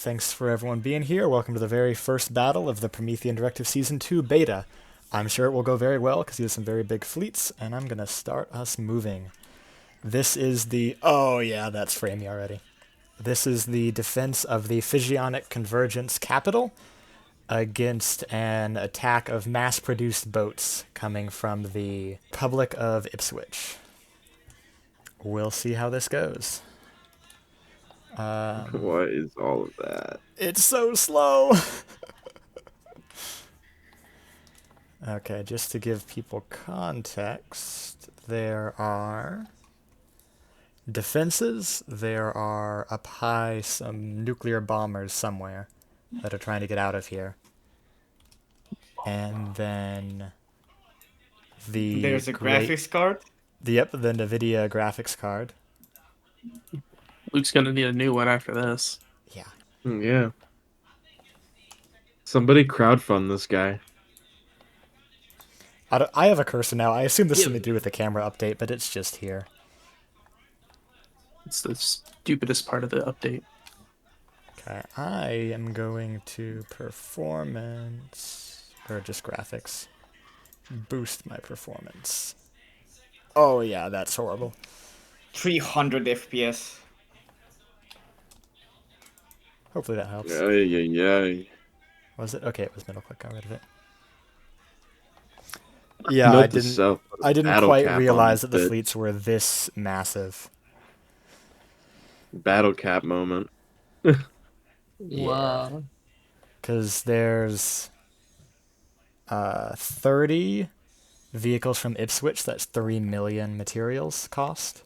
Thanks for everyone being here. Welcome to the very first battle of the Promethean Directive Season 2 beta. I'm sure it will go very well because he has some very big fleets, and I'm going to start us moving. This is the... Oh yeah, that's framey already. This is the defense of the Physionic Convergence capital against an attack of mass-produced boats coming from the Republic of Ipswich. We'll see how this goes. What is all of that? It's so slow! Okay, just to give people context, there are defenses, there are up high some nuclear bombers somewhere that are trying to get out of here. And then there's a graphics card? The NVIDIA graphics card. Luke's gonna need a new one after this. Yeah. Yeah. Somebody crowdfund this guy. I have a cursor now. I assume this has something to do with the camera update, but it's just here. It's the stupidest part of the update. Okay, I am going to performance, or just graphics. Boost my performance. Oh yeah, that's horrible. 300 FPS. Hopefully that helps. Yeah. Was it? Okay, it was middle click. Got rid of it. Yeah, I didn't quite realize that the fleets were this massive. Battle cap moment. Wow. Because there's 30 vehicles from Ipswich. That's 3 million materials cost.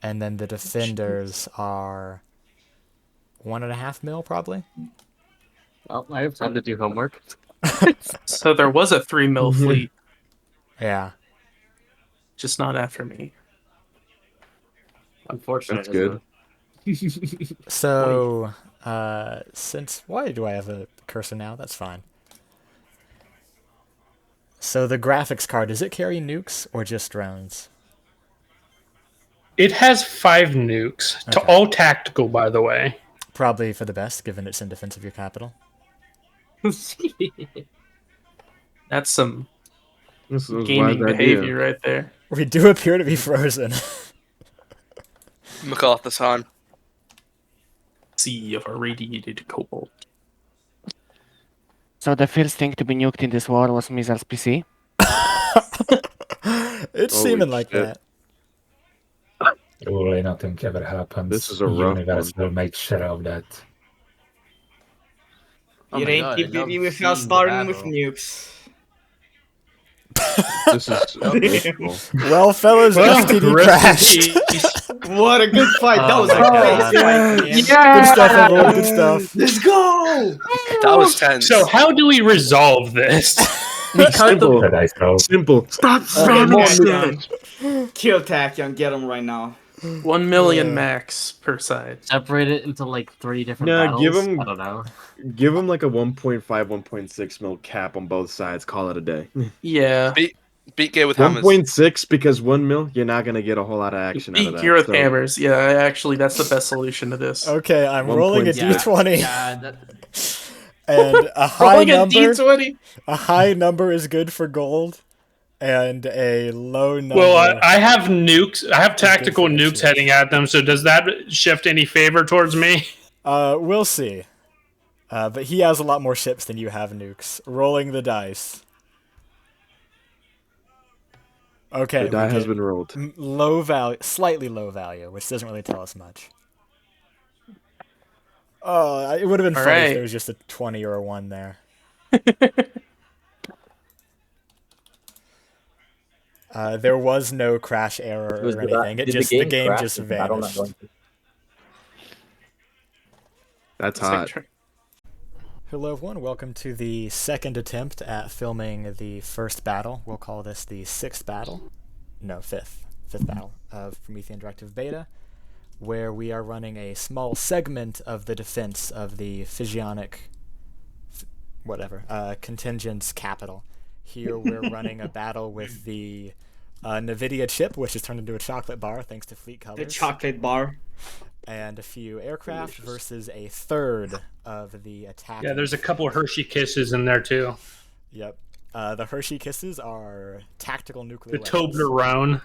And then the defenders are 1.5 mil, probably. Well, I have time to do homework. So there was a 3 mil fleet. Yeah. Just not after me. Unfortunately. That's good. So, why do I have a cursor now? That's fine. So the graphics card, does it carry nukes or just drones? It has 5 nukes, to all tactical, by the way. Probably for the best, given it's in defense of your capital. That's some This is gaming behavior right there. We do appear to be frozen. MacArthur's Sea of irradiated cobalt. So the first thing to be nuked in this war was Miser's PC? It's seeming like that. Surely nothing ever happens. This is a rough universe one. will make sure of that. It ain't TPD without starting with nukes. This is unbelievable. Well, fellas, FTD crashed. What a good fight. That was a great fight, man. Good stuff, everyone. Good stuff. Let's go! That was tense. So how do we resolve this? Simple. Stop spamming. Kill Tachyon, get him right now. 1 million max per side. Separate it into like 3 different battles. I don't know. Give him like a 1.5, 1.6 mil cap on both sides. Call it a day. Yeah. Beat gear with hammers. 1.6 because 1 mil, you're not gonna get a whole lot of action out of Beat that. gear with hammers. Yeah, actually, that's the best solution to this. Okay, I'm rolling a 1.6. d20. Yeah, And a high Rolling a number. D20? A high number is good for gold, and a low number. Well, I have nukes. I have tactical nukes heading at them, so does that shift any favor towards me? We'll see. But he has a lot more ships than you have nukes. Rolling the dice. Okay. The die has been rolled. Low value, slightly low value, which doesn't really tell us much. Oh, it would have been funny if there was just a 20 or a 1 there. There was no crash error or anything. The game just vanished. That's hot. Hello everyone, welcome to the second attempt at filming the first battle. We'll call this the 6th battle. No, 5th battle of Promethean Directive Beta, where we are running a small segment of the defense of the Physionic contingent's capital. Here we're running a battle with the NVIDIA chip, which has turned into a chocolate bar thanks to fleet colors. The chocolate bar. and a few aircraft versus a third of the attack. Yeah, there's a couple Hershey Kisses in there too. Yep. The Hershey Kisses are tactical nuclear The weapons. Toblerone.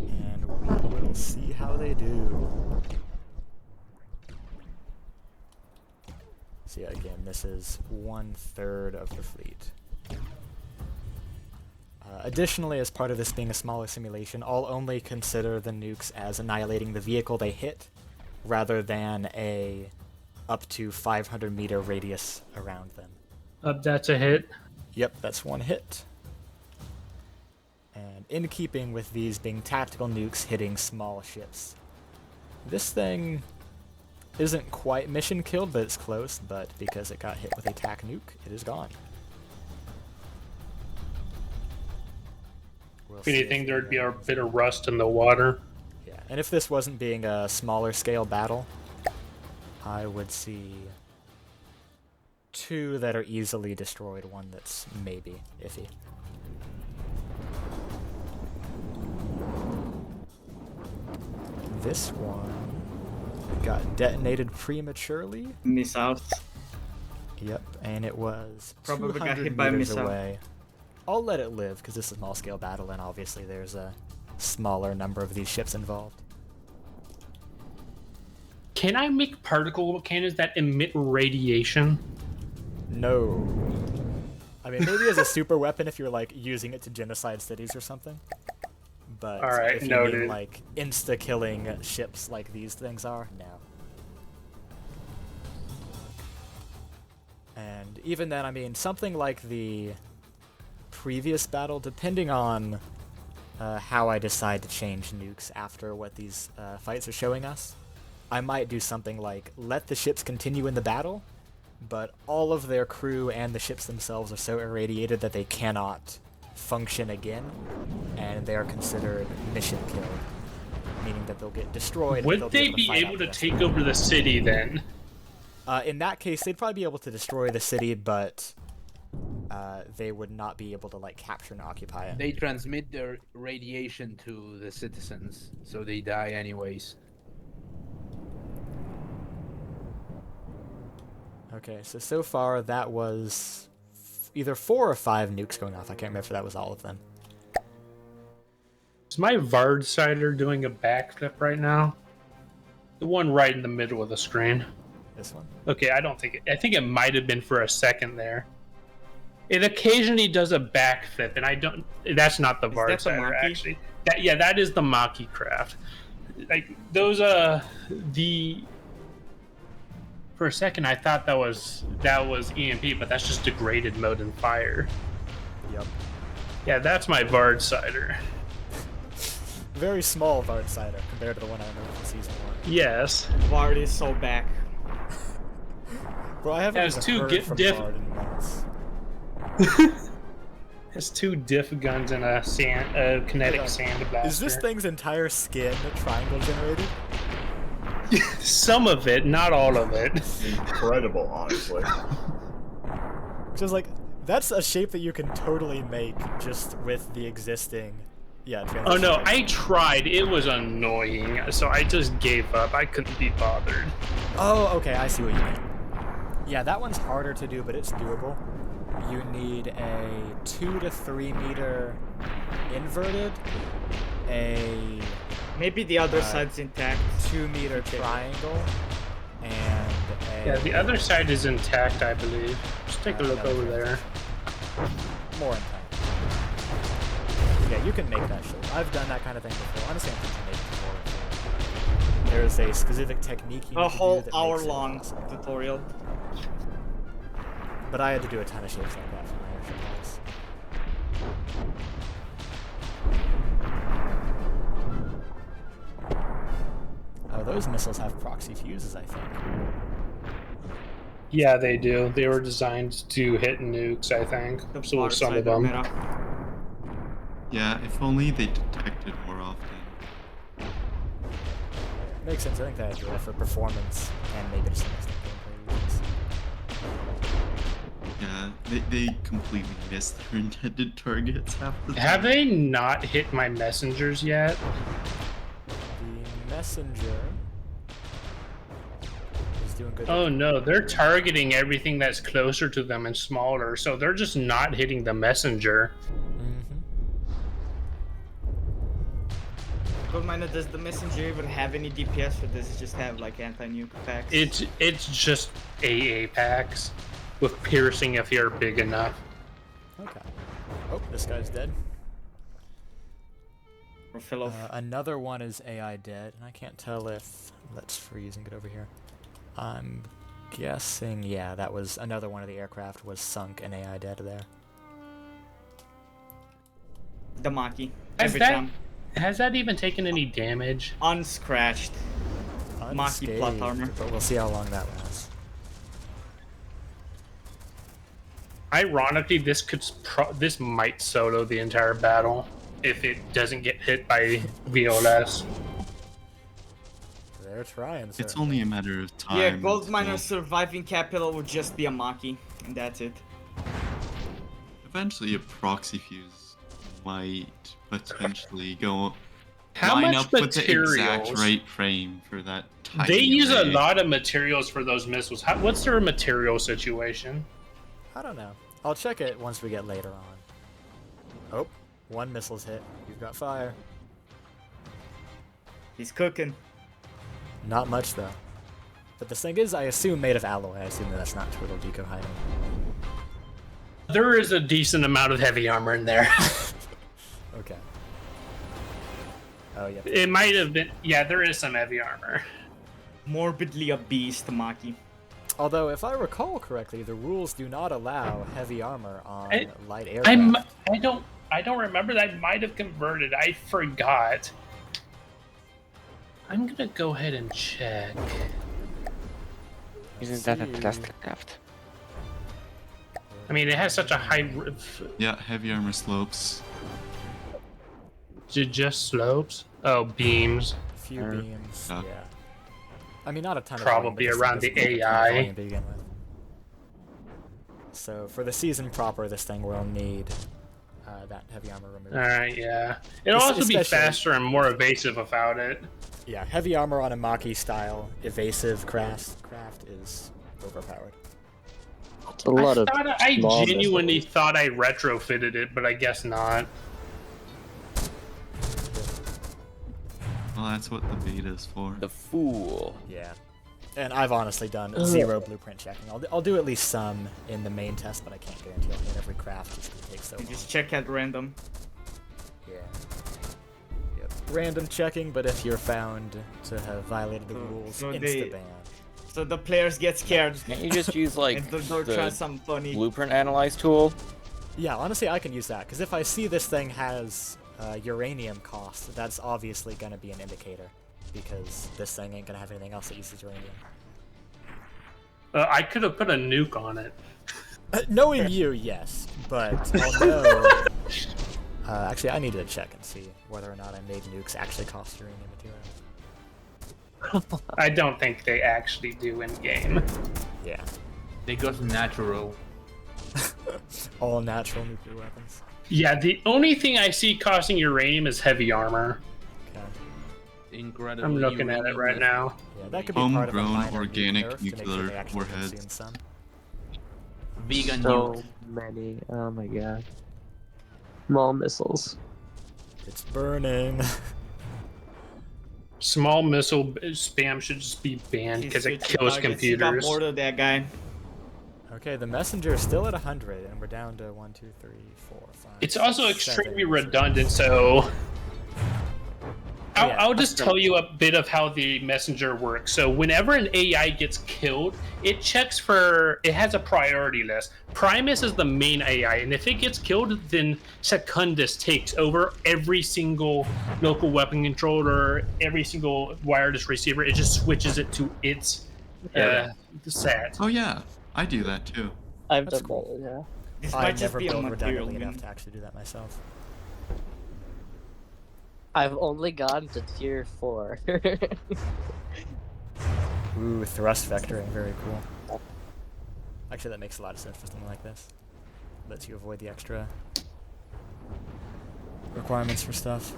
And we will see how they do. So yeah, again, this is 1/3 of the fleet. Additionally, as part of this being a smaller simulation, I'll only consider the nukes as annihilating the vehicle they hit, rather than a up to 500-meter radius around them. That's a hit. Yep, that's one hit. And in keeping with these being tactical nukes hitting small ships, this thing isn't quite mission killed, but it's close, but because it got hit with a TAC nuke, it is gone. If anything, there'd be a bit of rust in the water. Yeah, and if this wasn't being a smaller scale battle, I would see 2 that are easily destroyed, 1 that's maybe iffy. This one got detonated prematurely. Miss out. Yep, and it was Probably got 200 hit by a meters missile. away. I'll let it live, because this is a small-scale battle, and obviously there's a smaller number of these ships involved. Can I make particle cannons that emit radiation? No. I mean, maybe as a super weapon if you're, like, using it to genocide cities or something. But Alright, if you noted. mean, like, insta-killing ships like these things are, no. And even then, I mean, something like the previous battle, depending on how I decide to change nukes after what these fights are showing us, I might do something like let the ships continue in the battle, but all of their crew and the ships themselves are so irradiated that they cannot function again, and they are considered mission killed, meaning that they'll get destroyed. Would and they they'll be fight able out to the take over the city then? In that case, they'd probably be able to destroy the city, but they would not be able to like capture and occupy it. They transmit their radiation to the citizens, so they die anyways. Okay, so far that was either 4 or 5 nukes going off. I can't remember if that was all of them. Is my Vard Sider doing a backflip right now? The one right in the middle of the screen. This one? Okay, I think it might have been for a second there. It occasionally does a backflip, and I don't. That's not the Vard that the Sider, Maki? actually. That is the Maki craft. Like those, For a second, I thought that was EMP, but that's just degraded mode and fire. Yep. Yeah, that's my Vard Sider. Very small Vard Sider compared to the one I remember from Season 1. Yes. Vard is so back. Bro, I haven't Has even two heard from diff- Vard in months. Has 2 diff guns and a kinetic sand blaster. Is this thing's entire skin triangle generated? Some of it, not all of it. Incredible, honestly. Which is like, that's a shape that you can totally make just with the existing. Yeah. Oh no, transition. I tried. It was annoying, so I just gave up. I couldn't be bothered. Oh, okay, I see what you mean. Yeah, that one's harder to do, but it's doable. You need a 2 to 3 meter inverted, a Maybe the other side's intact. 2 meter triangle, and a... Yeah, the other side is intact, I believe. Just take a look over there. More intact. Yeah, you can make that shape. I've done that kind of thing before. Honestly, I think you make it before. There's a specific technique you need A whole to do that makes it hour-long possible. tutorial. But I had to do a ton of shapes like that for my airship models. Oh, those missiles have proxy fuses, I think. Yeah, they do. They were designed to hit nukes, I think. The So Vard some of Sider them. meta. Yeah, if only they detected more often. Makes sense. I think they do that for performance and maybe to some extent gameplay reasons. Yeah, they completely missed their intended targets half the time. Have they not hit my messengers yet? messenger is doing good. Oh no, they're targeting everything that's closer to them and smaller, so they're just not hitting the messenger. Goldminer, does the messenger even have any DPS, or does it just have like anti-nuke packs? It's just AA packs with piercing if you're big enough. Okay. Oh, this guy's dead. Another one is AI dead, and I can't tell if... Let's freeze and get over here. I'm guessing, yeah, that was another one of the aircraft was sunk and AI dead there. The Maki. Has that even taken any damage? Unscratched. Maki plot armor. But we'll see how long that lasts. Ironically, this might solo the entire battle if it doesn't get hit by VLS. They're trying. It's only a matter of time. Yeah, Goldminer's surviving capital would just be a Maki, and that's it. Eventually, a proxy fuse might potentially go How line much up with the exact materials? right frame for that tiny They use a array. lot of materials for those missiles. What's their material situation? I don't know. I'll check it once we get later on. Oh, one missile's hit. You've got fire. He's cooking. Not much, though. But this thing is, I assume, made of alloy. I assume that's not Turtle Deco hiding. There is a decent amount of heavy armor in there. Okay. Oh, yeah. It might have been... Yeah, there is some heavy armor. Morbidly a beast, Maki. Although, if I recall correctly, the rules do not allow heavy armor on light aircraft. I don't remember that. I might have converted. I forgot. I'm gonna go ahead and check. Isn't that a plastic craft? I mean, it has such a high... Yeah, heavy armor slopes. Just slopes? Oh, beams. A few beams, yeah. I mean, not a ton of probably volume, around the AI. To begin with. So for the season proper, this thing will need that heavy armor removed. Alright, yeah. It'll also be faster and more evasive without it. Yeah, heavy armor on a Maki style evasive craft is overpowered. It's a lot of I genuinely thought I retrofitted it, but I guess not. Well, that's what the beta is for. The fool. Yeah. And I've honestly done zero blueprint checking. I'll do at least some in the main test, but I can't guarantee I'll hit every craft just because it takes so long. Just check at random. Yeah. Yep. Random checking, but if you're found to have violated the rules, insta-ban. So the players get scared. Can't you just use like don't try some funny blueprint analyze tool? Yeah, honestly, I can use that, because if I see this thing has uranium cost, that's obviously going to be an indicator, because this thing ain't going to have anything else that uses uranium. I could have put a nuke on it. Knowing you, yes, but I'll know... actually, I need to check and see whether or not I made nukes actually cost uranium material. I don't think they actually do in-game. Yeah. They go to natural. All natural nuclear weapons. Yeah, the only thing I see costing uranium is heavy armor. Okay. Incredible. I'm looking at it right now. Yeah, that could be part of a Homegrown minor organic nerf to make sure nuclear they actually warheads. consume some. Vegan So nuke. many. Oh my god. Small missiles. It's burning. Small missile spam should just be banned because it kills computers. Got more to that guy. Okay, the messenger is still at 100, and we're down to 1, 2, 3, 4, 5. It's also 7. extremely redundant, so I'll just tell you a bit of how the messenger works. So whenever an AI gets killed, it checks for, it has a priority list. Primus is the main AI, and if it gets killed, then Secundus takes over every single local weapon controller, every single wireless receiver. It just switches it to its set. Oh yeah, I do that too. I've That's done cool. that, yeah. This might I've just never be a built material redundantly win. enough to actually do that myself. I've only gotten to tier 4. Ooh, thrust vectoring, very cool. Actually, that makes a lot of sense for something like this. Lets you avoid the extra requirements for stuff.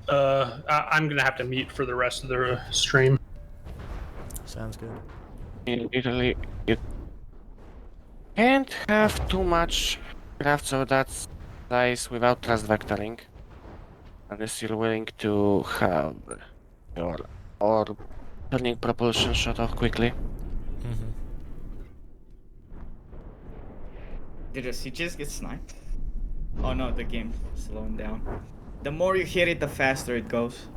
I'm gonna have to mute for the rest of the stream. Sounds good. Literally, you can't have too much crafts of that size without trust vectoring. Unless you're willing to have your orb turning propulsion shut off quickly. Mm-hmm. Did he just get sniped? Oh no, the game's slowing down. The more you hit it, the faster it goes.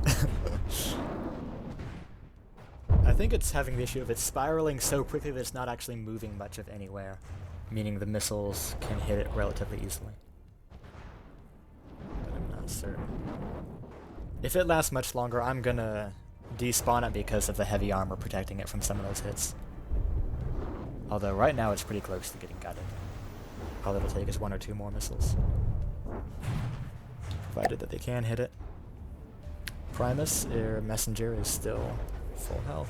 I think it's having the issue of it's spiraling so quickly that it's not actually moving much of anywhere, meaning the missiles can hit it relatively easily. But I'm not certain. If it lasts much longer, I'm gonna despawn it because of the heavy armor protecting it from some of those hits. Although right now it's pretty close to getting gutted. All it'll take is 1 or 2 more missiles. Provided that they can hit it. Primus, or Messenger, is still full health.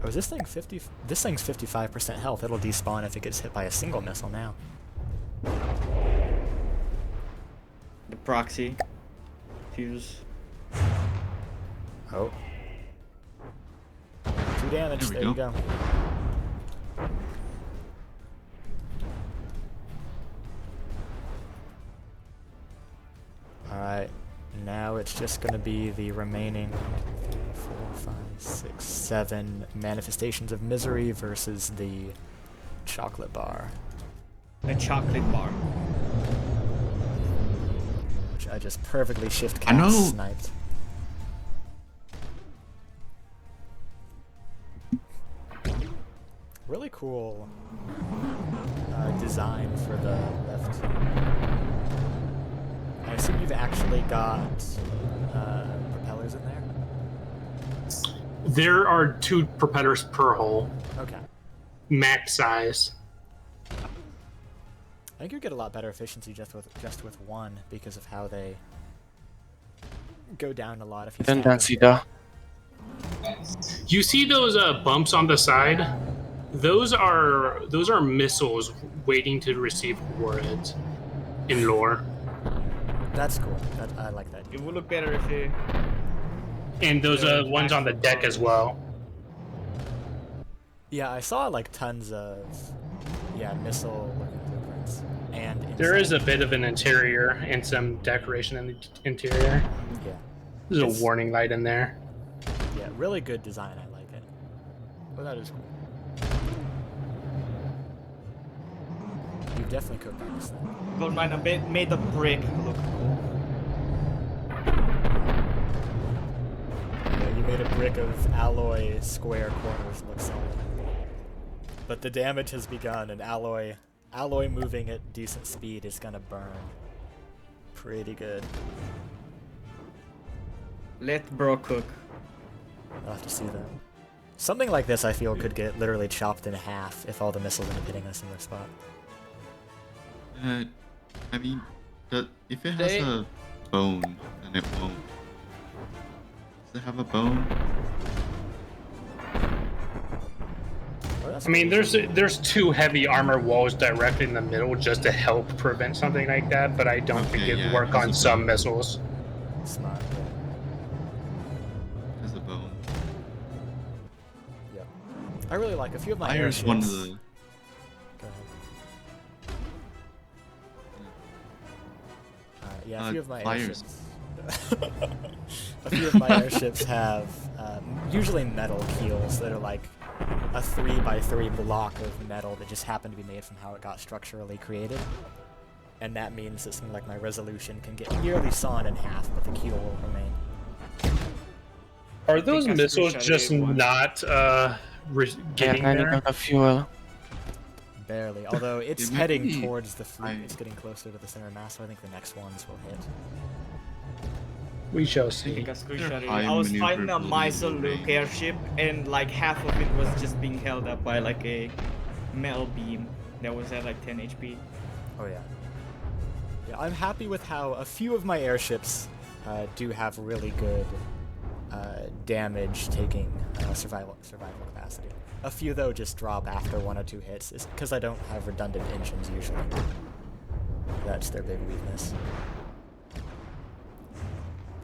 Oh, is this thing 50? This thing's 55% health. It'll despawn if it gets hit by a single missile now. The proxy fuse. Oh. 2 damage. There you go. Alright, now it's just gonna be the remaining 4, 5, 6, 7 manifestations of misery versus the chocolate bar. The chocolate bar. Which I just perfectly shift cast sniped. Really cool design for the left. I assume you've actually got propellers in there? There are 2 propellers per hull. Okay. Max size. I think you get a lot better efficiency just with 1 because of how they go down a lot if you stack them. You see those bumps on the side? Those are missiles waiting to receive warheads in lore. That's cool. I like that. It would look better if it... And those ones on the deck as well. Yeah, I saw like tons of missile blueprints. And there is a bit of an interior and some decoration in the interior. Yeah. There's a warning light in there. Yeah, really good design. I like it. Oh, that is cool. You've definitely cooked on this thing. Goldmine made the brick look cool. Yeah, you made a brick of alloy square corners look solid. But the damage has begun, and alloy moving at decent speed is gonna burn pretty good. Let bro cook. I'll have to see that. Something like this I feel could get literally chopped in half if all the missiles end up hitting a similar spot. I mean, if it has a bone, then it won't. Does it have a bone? I mean, there's 2 heavy armor walls directly in the middle just to help prevent something like that, but I don't think it'd work on some missiles. Smart. Has a bone. Yep. I really like a few of my Fire's airships. one of the... Go ahead. Yeah, a few of my airships. A few of my airships have usually metal keels that are like a 3x3 block of metal that just happen to be made from how it got structurally created. And that means that something like my resolution can get nearly sawn in half, but the keel will remain. Are those missiles just not getting there? Out of fuel. Barely, although it's heading towards the fleet. It's getting closer to the center mass, so I think the next ones will hit. We shall see. I was fighting a Missile Luke airship, and like half of it was just being held up by like a metal beam that was at like 10 HP. Oh yeah. Yeah, I'm happy with how a few of my airships do have really good damage taking survival capacity. A few though just drop after 1 or 2 hits, because I don't have redundant engines usually. That's their big weakness.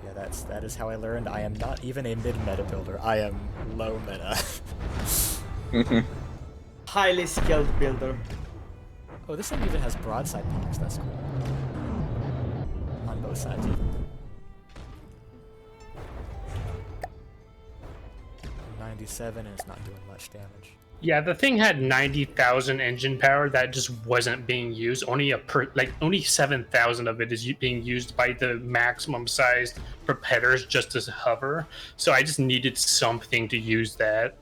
Yeah, that is how I learned I am not even a mid-meta builder. I am low meta. Highly skilled builder. Oh, this thing even has broadside packs. That's cool. On both sides even. 97 and it's not doing much damage. Yeah, the thing had 90,000 engine power that just wasn't being used. Only only 7,000 of it is being used by the maximum sized propellers just as hover. So I just needed something to use that.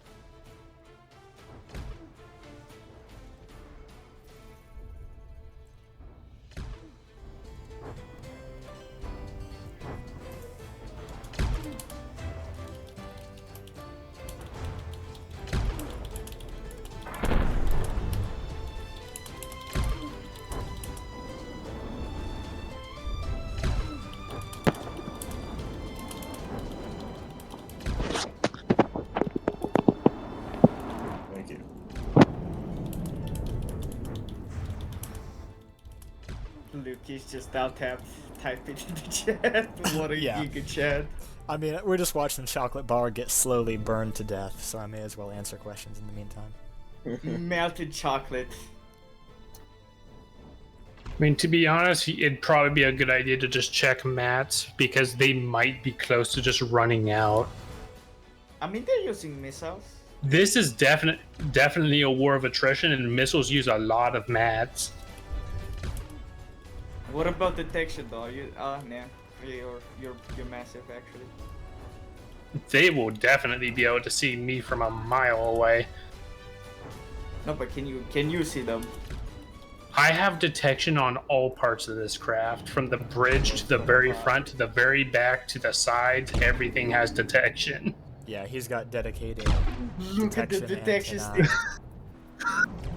Thank you. Lukey's just out tapped, typing in the chat. What a Yeah. giga chat. I mean, we're just watching Chocolate Bar get slowly burned to death, so I may as well answer questions in the meantime. Melted chocolate. I mean, to be honest, it'd probably be a good idea to just check mats because they might be close to just running out. I mean, they're using missiles. This is definitely a war of attrition, and missiles use a lot of mats. What about detection though? Nah. You're massive actually. They will definitely be able to see me from a mile away. No, but can you see them? I have detection on all parts of this craft, from the bridge to the very front to the very back to the sides. Everything has detection. Yeah, he's got dedicated Look at the detection antenna stick.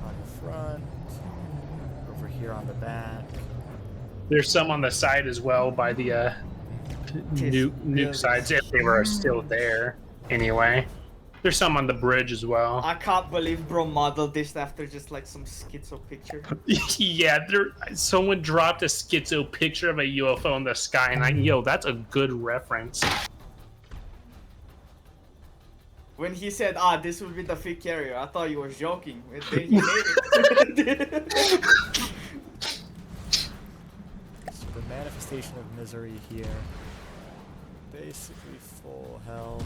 on the front, over here on the back. There's some on the side as well by the nuke sides, if they were still there. Anyway, there's some on the bridge as well. I can't believe bro modeled this after just like some schizo picture. Yeah, someone dropped a schizo picture of a UFO in the sky, and yo, that's a good reference. When he said, this would be the fit carrier, I thought you were joking. And then he made it. So the manifestation of misery here, basically full health.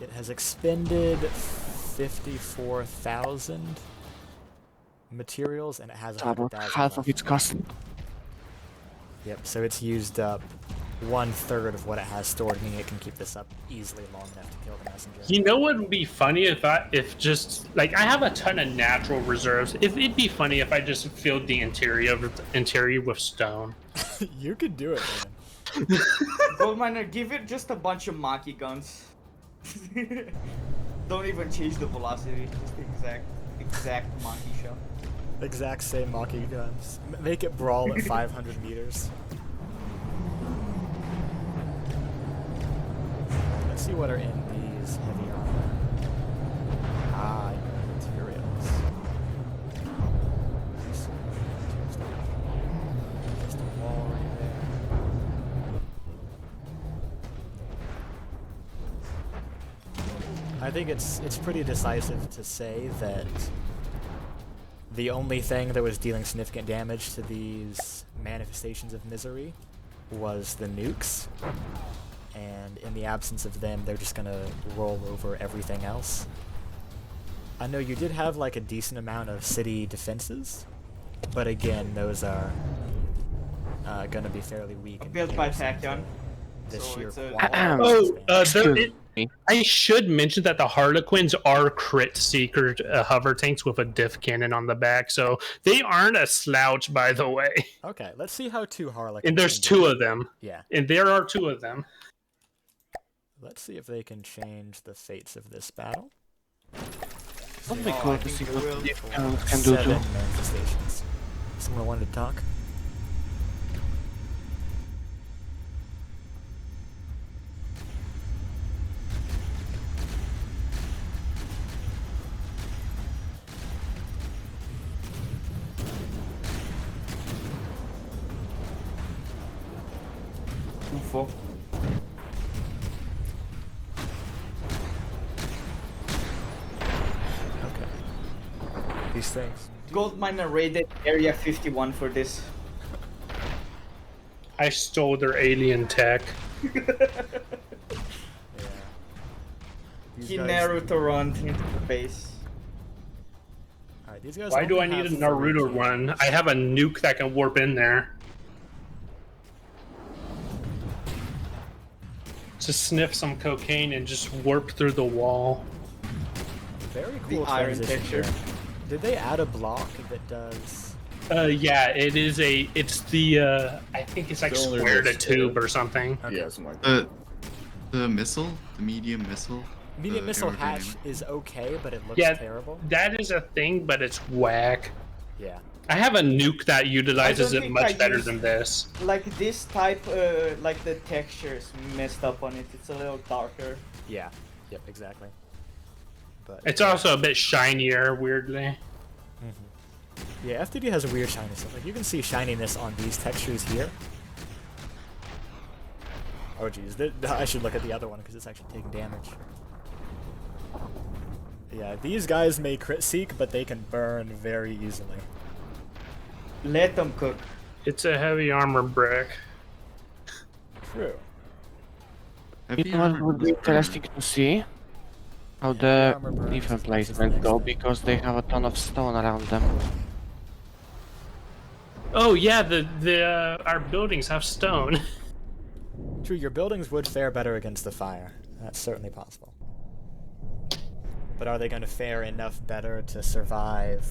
It has expended 54,000 materials, and it has About 100,000 half of left. its cost. Yep, so it's used up 1/3 of what it has stored, meaning it can keep this up easily long enough to kill the messenger. You know what would be funny if just like I have a ton of natural reserves. It'd be funny if I just filled the interior with stone. You could do it, man. Goldminer, give it just a bunch of Maki guns. Don't even change the velocity, just the exact Maki shell. Exact same Maki guns. Make it brawl at 500 meters. Let's see what are in these heavy armor. Materials. Just a wall right there. I think it's pretty decisive to say that the only thing that was dealing significant damage to these manifestations of misery was the nukes. And in the absence of them, they're just gonna roll over everything else. I know you did have like a decent amount of city defenses, but again, those are gonna be fairly weak. Built by Tachyon. The So sheer it's a- quality. I should mention that the Harlequins are crit seeker hover tanks with a diff cannon on the back, so they aren't a slouch, by the way. Okay, let's see how 2 Harlequins. And there's can 2 do. of them. Yeah. And there are 2 of them. Let's see if they can change the fates of this battle. Would be Oh, cool I to think see they what will. the can do 7 too. manifestations. Someone wanted to talk? UFO. Okay. These things. Goldminer raided Area 51 for this. I stole their alien tech. Yeah. These He guys- Naruto run into the base. Alright, these guys. Why do I only need a have Naruto 3 run? cannons. I have a nuke that can warp in there. To sniff some cocaine and just warp through the wall. Very The cool iron transition texture. here. Did they add a block that does? Yeah, it is a. It's the. I think it's like The only square to risk, tube or something. Okay. Yeah, something like that. The missile, the medium missile. Medium the missile aerodynamic. hatch is okay, but it looks Yeah, terrible. that is a thing, but it's whack. Yeah. I have a nuke that utilizes I it don't much think I better used- than this. Like this type, like the texture's messed up on it. It's a little darker. Yeah. Yep. Exactly. But It's also a bit shinier, weirdly. yeah, FTD has a weird shininess. Like you can see shininess on these textures here. Oh geez, I should look at the other one because it's actually taking damage. Yeah, these guys may crit seek, but they can burn very easily. Let them cook. It's a heavy armor brick. True. Heavy It armor would be does burn. interesting to see how Yeah, the armor burns defense as much as the placement next go thing. because they have a ton of stone around them. Oh yeah, our buildings have stone. True, your buildings would fare better against the fire. That's certainly possible. But are they going to fare enough better to survive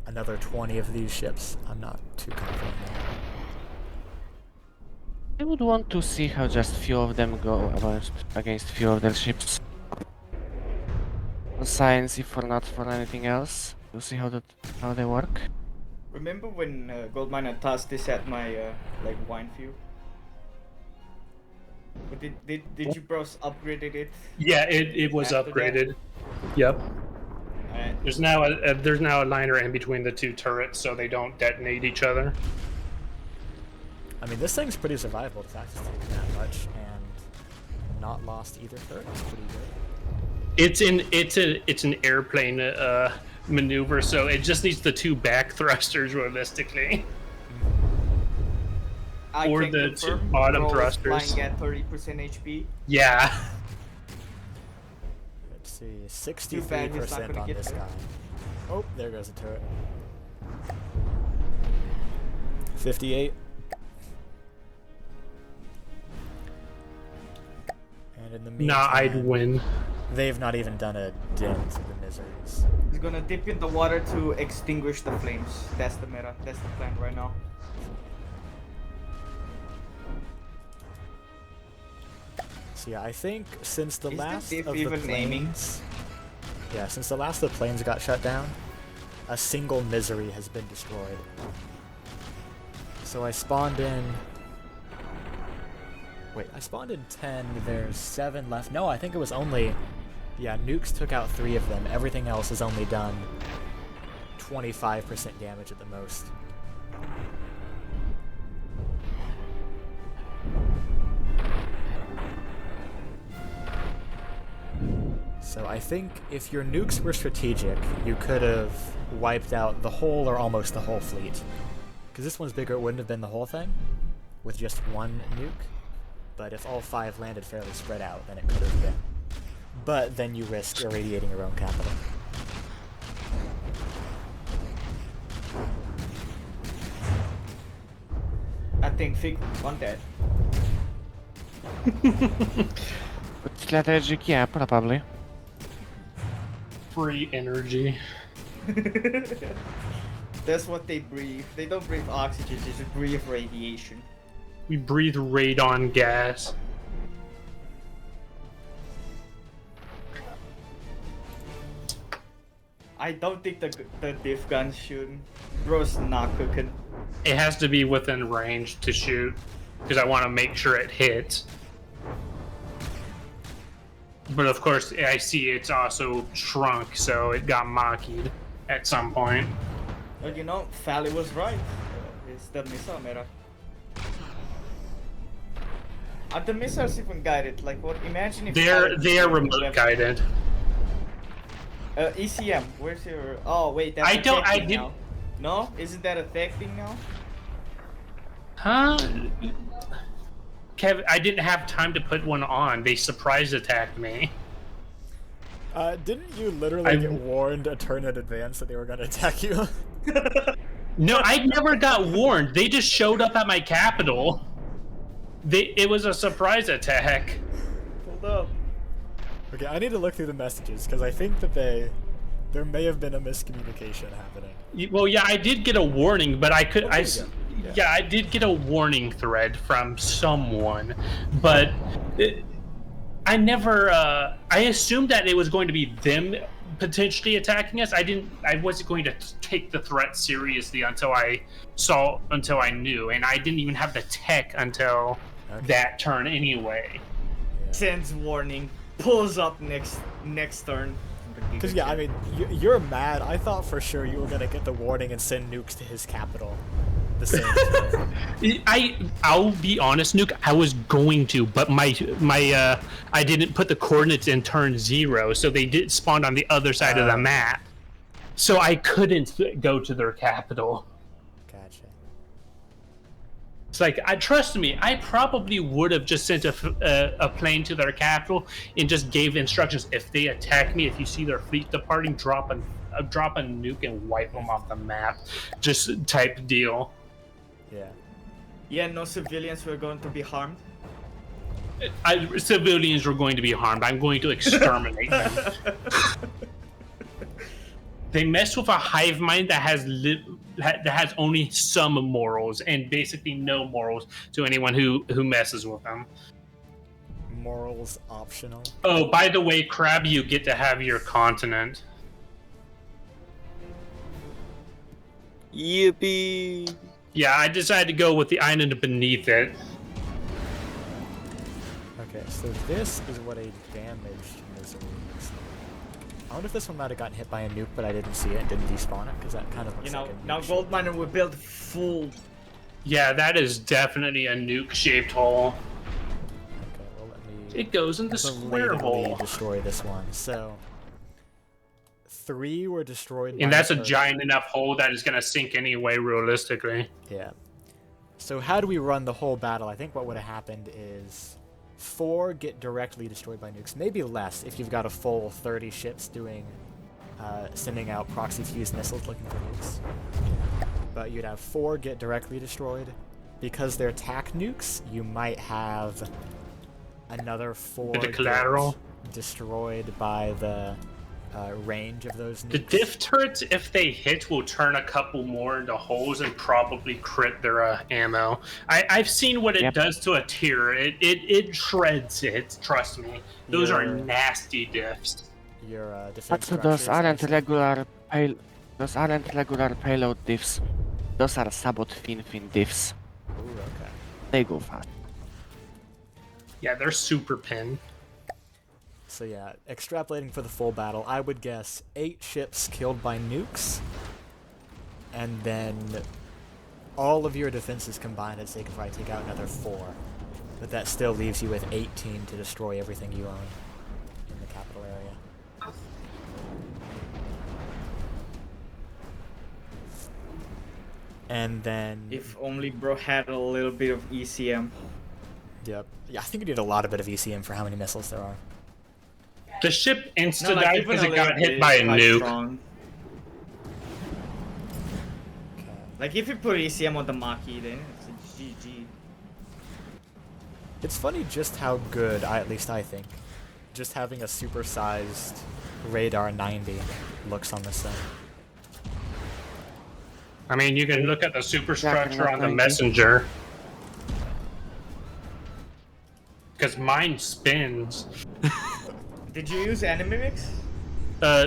another 20 of these ships? I'm not too confident there. I would want to see how just few of them go against few of their ships. For science, if for not for anything else, to see how they work. Remember when Goldminer tossed this at my like wine view? But did you bros upgraded it? Yeah, it was After that? upgraded. Yep. Alright. There's now a liner in between the two turrets, so they don't detonate each other. I mean, this thing's pretty survivable. It's actually taken that much and not lost either turret. It's pretty good. It's an airplane maneuver, so it just needs the 2 back thrusters realistically. I Or can the confirm, bottom Bro is thrusters. flying at 30% HP. Yeah. Let's see, Too bad he's not 63% gonna on get this there. guy. Oh, there goes the turret. 58. And in the meantime, Nah, I'd win. they've not even done a dent to the miseries. He's gonna dip in the water to extinguish the flames. That's the meta. That's the plan right now. So yeah, I think since the Is last this of the even naming? planes, yeah, since the last of the planes got shut down, a single misery has been destroyed. So I spawned in. Wait, I spawned in 10. There's 7 left. No, I think it was only. Yeah, nukes took out 3 of them. Everything else has only done 25% damage at the most. So I think if your nukes were strategic, you could have wiped out the whole or almost the whole fleet. Because this one's bigger, it wouldn't have been the whole thing with just 1 nuke. But if all 5 landed fairly spread out, then it could have been. But then you risk irradiating your own capital. I think Fig won that. But strategic, yeah, probably. Free energy. That's what they breathe. They don't breathe oxygen, they just breathe radiation. We breathe radon gas. I don't think the diff gun's shooting. Bro's not cooking. It has to be within range to shoot, because I want to make sure it hits. But of course, I see it's also shrunk, so it got makied at some point. But you know, Fally was right. It's the missile meta. Are the missiles even guided? Like, what? Imagine if they are remote guided. ECM, where's your? Oh wait, that's I a don't. tech I thing did. now. No, isn't that a tech thing now? Huh? Kevin, I didn't have time to put one on. They surprise attacked me. Didn't you literally get warned a turn in advance that they were gonna attack you? No, I never got warned. They just showed up at my capital. It was a surprise attack. Hold up. Okay, I need to look through the messages because I think that there may have been a miscommunication happening. Well, yeah, I did get a warning, but I could. Yeah. Yeah, I did get a warning thread from someone, but I never. I assumed that it was going to be them potentially attacking us. I wasn't going to take the threat seriously until I knew, and I didn't even have the tech until that turn anyway. Sends warning, pulls up next turn. Because yeah, I mean, you're mad. I thought for sure you were gonna get the warning and send nukes to his capital. The same turn. I'll be honest, Nuke. I was going to, but my I didn't put the coordinates in turn 0, so they did spawn on the other side of the map. So I couldn't go to their capital. Gotcha. It's like, trust me, I probably would have just sent a plane to their capital and just gave instructions. If they attack me, if you see their fleet departing, drop a nuke and wipe them off the map. Just type deal. Yeah. Yeah, no civilians were going to be harmed. Civilians were going to be harmed. I'm going to exterminate them. They mess with a hive mind that has only some morals and basically no morals to anyone who messes with them. Morals optional. Oh, by the way, Crab, you get to have your continent. Yippee! Yeah, I decided to go with the island beneath it. Okay, so this is what a damaged missile is. I wonder if this one might have gotten hit by a nuke, but I didn't see it and didn't despawn it, because that kind of looks like a nuke. Now Gold Miner will build full. Yeah, that is definitely a nuke-shaped hole. Okay, well let me... It goes in the square hole. Destroy this one. So 3 were destroyed. And that's a giant enough hole that is going to sink anyway, realistically. Yeah. So how do we run the whole battle? I think what would have happened is 4 get directly destroyed by nukes. Maybe less if you've got a full 30 ships doing, sending out proxy fuse missiles looking for nukes. But you'd have 4 get directly destroyed. Because they're TAC nukes, you might have another 4 the collateral destroyed by the range of those nukes. The diff turrets, if they hit, will turn a couple more into holes and probably crit their ammo. I've seen what it does to a tier. It shreds it. Trust me, those are nasty diffs. Your defense. Those aren't regular payload diffs. Those are sabot fin diffs. Ooh, okay. They go fast. Yeah, they're super pin. So yeah, extrapolating for the full battle, I would guess 8 ships killed by nukes, and then all of your defenses combined, I'd say, could probably take out another 4. But that still leaves you with 18 to destroy everything you own in the capital area. And then... If only bro had a little bit of ECM. Yep. Yeah, I think you need a lot of bit of ECM for how many missiles there are. The ship insta-died because it got hit by a nuke. Strong. Like, if you put ECM on the Maki, then it's a GG. It's funny just how good, at least I think, just having a supersized radar 90 looks on this thing. I mean, you can look at the superstructure on the messenger. Because mine spins. Did you use animimics?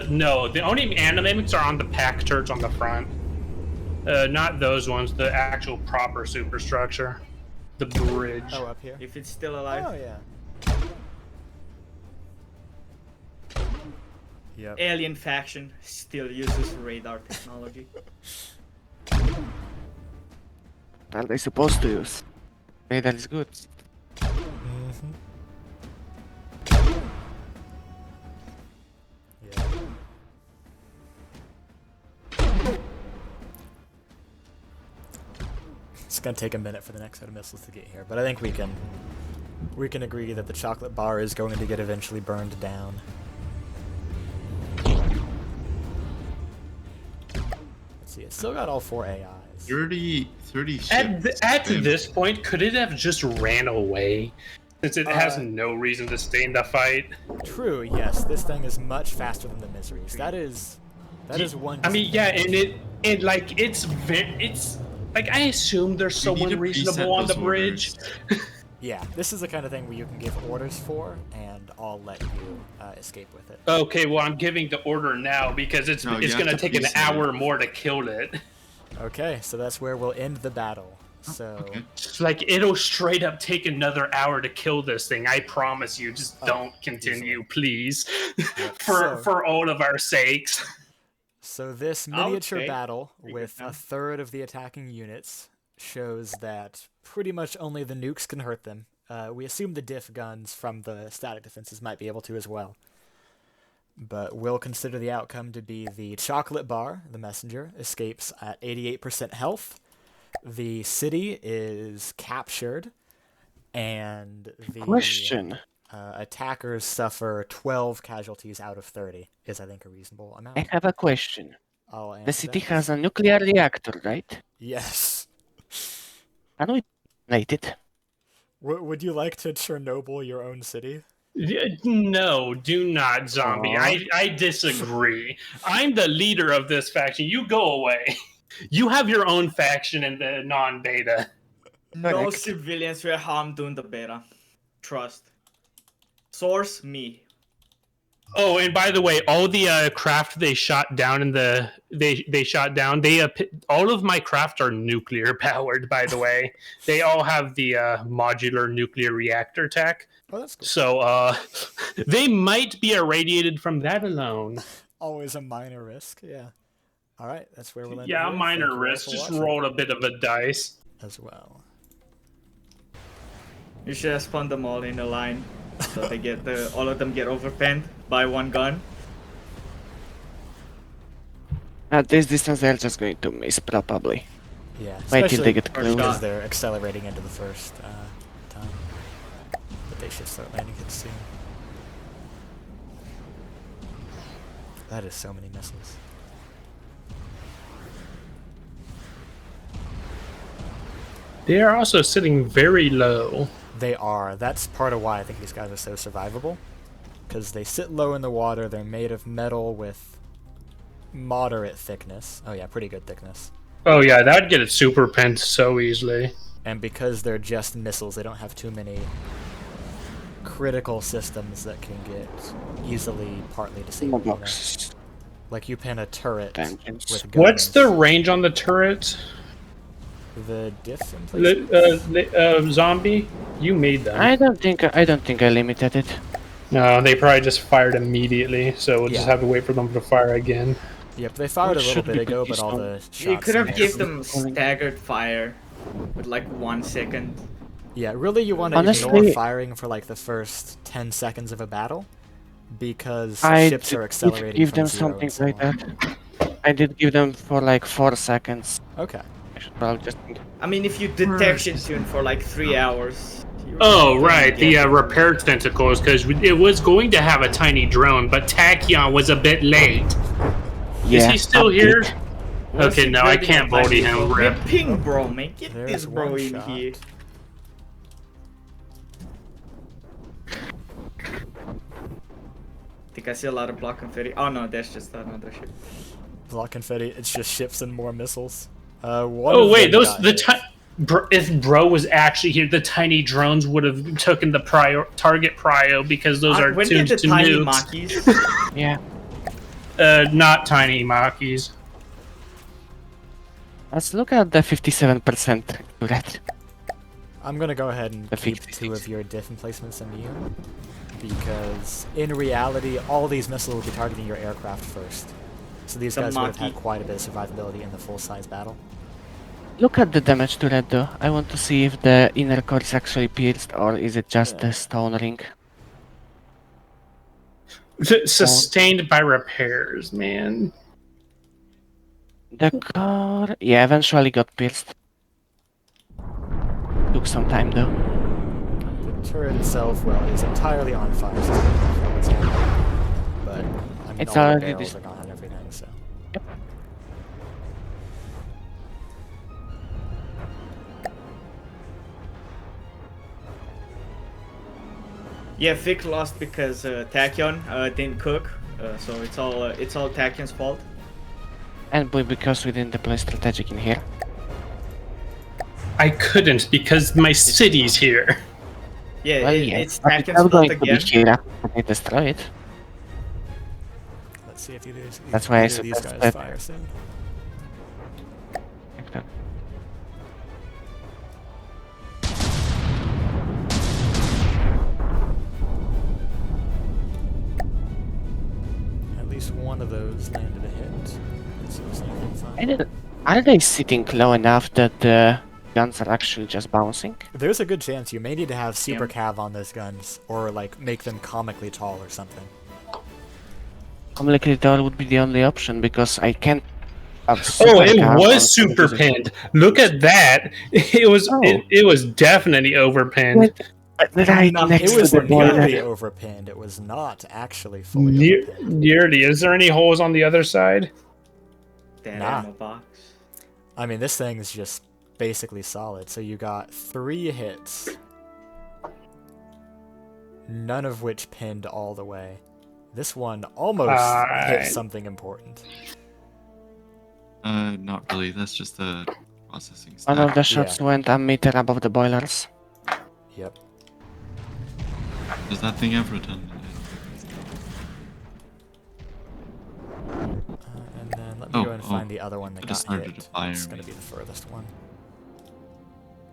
No. The only animimics are on the pack turrets on the front. Not those ones, the actual proper superstructure. The bridge. Oh, up here? If it's still alive. Oh, yeah. Yep. Alien faction still uses radar technology. Are they supposed to use? Radar is good. gonna take a minute for the next set of missiles to get here, but I think we can agree that the chocolate bar is going to get eventually burned down. Let's see, it's still got all 4 AIs. 30 ships. At this point, could it have just ran away? Since it has no reason to stay in the fight. True, yes. This thing is much faster than the Miseries. That is one. I mean, yeah, and it's like I assume there's someone reasonable on the bridge. Yeah, this is the kind of thing where you can give orders for, and I'll let you escape with it. Okay, well, I'm giving the order now because it's gonna take an hour more to kill it. Okay, so that's where we'll end the battle. So, like, it'll straight up take another hour to kill this thing. I promise you. Just don't continue, please, for all of our sakes. So this miniature battle with a third of the attacking units shows that pretty much only the nukes can hurt them. We assume the diff guns from the static defenses might be able to as well. But we'll consider the outcome to be the chocolate bar, the messenger, escapes at 88% health. The city is captured, and the attackers suffer 12 casualties out of 30, is I think a reasonable amount. I have a question. The city that. has a nuclear reactor, right? Yes. Can we light it? Would you like to Chernobyl your own city? No, do not, zombie. I disagree. I'm the leader of this faction. You go away. You have your own faction in the non-beta. No civilians were harmed during the beta. Trust. Source, me. Oh, and by the way, all the craft they shot down in the all of my craft are nuclear powered. By the way, they all have the modular nuclear reactor tech. Oh, that's cool. So they might be irradiated from that alone. Always a minor risk, yeah. All right, that's where we'll end. Yeah, minor risk. Just roll a bit of a dice as well. You should have spawned them all in a line, so they get all of them get overpenned by one gun. At this distance, they're just going to miss, probably. Yeah, wait till they get close. Because they're accelerating into the first time. But they should start landing it soon. That is so many missiles. They are also sitting very low. They are. That's part of why I think these guys are so survivable. Because they sit low in the water, they're made of metal with moderate thickness. Oh yeah, pretty good thickness. Oh yeah, that'd get it super pent so easily. And because they're just missiles, they don't have too many critical systems that can get easily partly disabled. You know? Like you pin a turret with guns. What's the range on the turret? The diff zombie? You made them. I don't think I limited it. No, they probably just fired immediately, so we'll just have to wait for them to fire again. Yep, they fired a little bit ago, but all the shots... You could have given them staggered fire with like 1 second. Yeah, really you want to ignore firing for like the first 10 seconds of a battle, because ships are accelerating give from them zero something so like that. I did give them for like 4 seconds. Okay. I mean, if you detection tune for like 3 hours... Oh, right, the repair tentacles, because it was going to have a tiny drone, but Tachyon was a bit late. Yeah, is he still here? Okay, no, I can't body him. Rip. Ping, bro, man. Get this bro in here. I think I see a lot of block confetti. Oh no, that's just another ship. Block confetti, it's just ships and more missiles. Oh wait, if bro was actually here, the tiny drones would have taken the target prio because those are tuned to nukes. Yeah. Not tiny Makis. Let's look at the 57% accurate. I'm gonna go ahead and keep 2 of your diff emplacements immune, because in reality, all these missiles will be targeting your aircraft first. So these guys would have had quite a bit of survivability in the full-size battle. Look at the damage to red though. I want to see if the inner core is actually pierced or is it just the stone ring. Sustained by repairs, man. The core, yeah, eventually got pierced. took some time though. The turret itself, well, is entirely on fire, so it's all right. But, I mean, It's all the already barrels are gone and everything, so... Yeah, Vic lost because Tachyon didn't cook, so it's all Tachyon's fault. And because we didn't deploy strategic in here. I couldn't because my city's here. Yeah, Well, it's but it's Tachyon's not fault going to be again. here after they destroy it. Let's see if That's why I either of these suggest guys that- fire soon. At least one of those landed a hit. So it's not really fun. Are they sitting low enough that the guns are actually just bouncing? There's a good chance you may need to have super cav on those guns, or like make them comically tall or something. Comically tall would be the only option because I can't. Oh, Super it cav on was super pinned. Look at that. It was it was definitely overpinned. Right next It was to the boiler. nearly overpinned. It was not actually fully overpinned. Nearly. Is there any holes on the other side? That Nah. ammo box. I mean, this thing's just basically solid. So you got 3 hits, none of which pinned all the way. This one almost hit something important. Not really. That's just a processing One stack. of the shots went a meter above the boilers. Yep. Does that thing ever done? And then let me go and find the other one that I just got started hit. to fire It's gonna me. be the furthest one.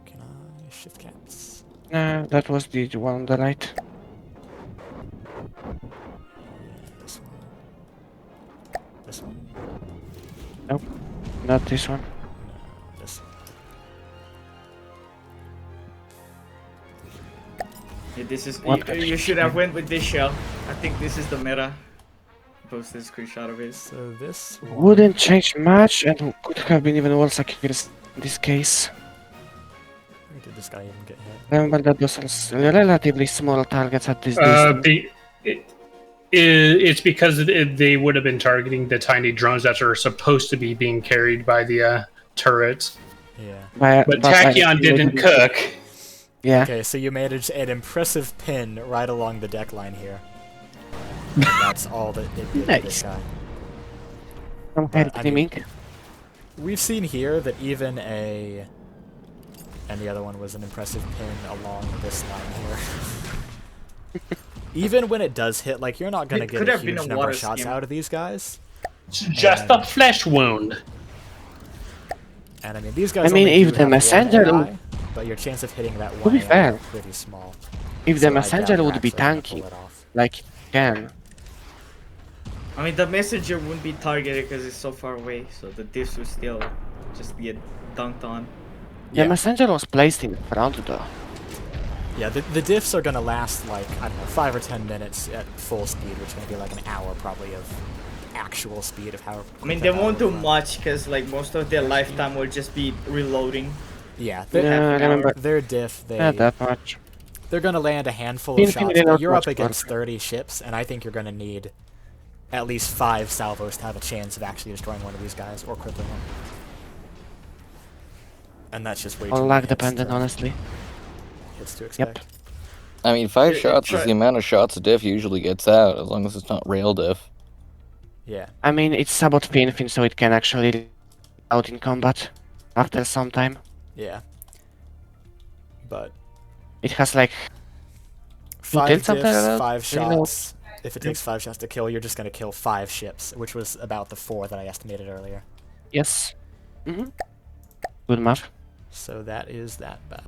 Can I shift caps? That was the one on the right. This one. This one. Nope, not this one. No, this one. Yeah, this is What you should have went with this shell. I think this is the meta. Posted a screenshot of it. So this Wouldn't change much and could have been even worse accuracy in this case. Where did this guy even get hit? Remember that those are relatively small targets at this distance. It's because they would have been targeting the tiny drones that are supposed to be being carried by the turrets. Yeah. But Tachyon didn't cook. Yeah. Okay, so you managed an impressive pin right along the deck line here. And that's all that it did to this guy. I mean, we've seen here that even a... And the other one was an impressive pin along this line here. Even when it does hit, like, you're not going to get a huge number of shots out of these guys. Just a flesh wound. And I mean, these guys I mean, only if do the have one messenger AI, but your chance of hitting that To one be AI fair, is pretty small. if So the I messenger doubt would you're be actually gonna tanky, pull it off. like you can. I mean, the messenger wouldn't be targeted because it's so far away, so the diffs would still just get dunked on. The messenger was placed in front though. Yeah, the diffs are gonna last like, I don't know, 5 or 10 minutes at full speed, which is gonna be like an hour probably of actual speed of how. I mean, they won't do much because like most of their lifetime will just be reloading. Yeah, remember their diff, not that much. they're gonna land a handful of Infinity shots. not You're up much against worse. 30 ships, and I think you're gonna need at least 5 salvos to have a chance of actually destroying one of these guys or crippling them. And that's just way too All many lag hits dependent, to- honestly. hits to expect. I mean, 5 shots is the amount of shots a diff usually gets out, as long as it's not rail diff. Yeah. I mean, it's Sabot Finfin, so it can actually out in combat after some time. Yeah. But It has like 5 did something like diffs, that? 5 You know? shots. If it takes 5 shots to kill, you're just gonna kill 5 ships, which was about the 4 that I estimated earlier. yes. Good math. So that is that battle.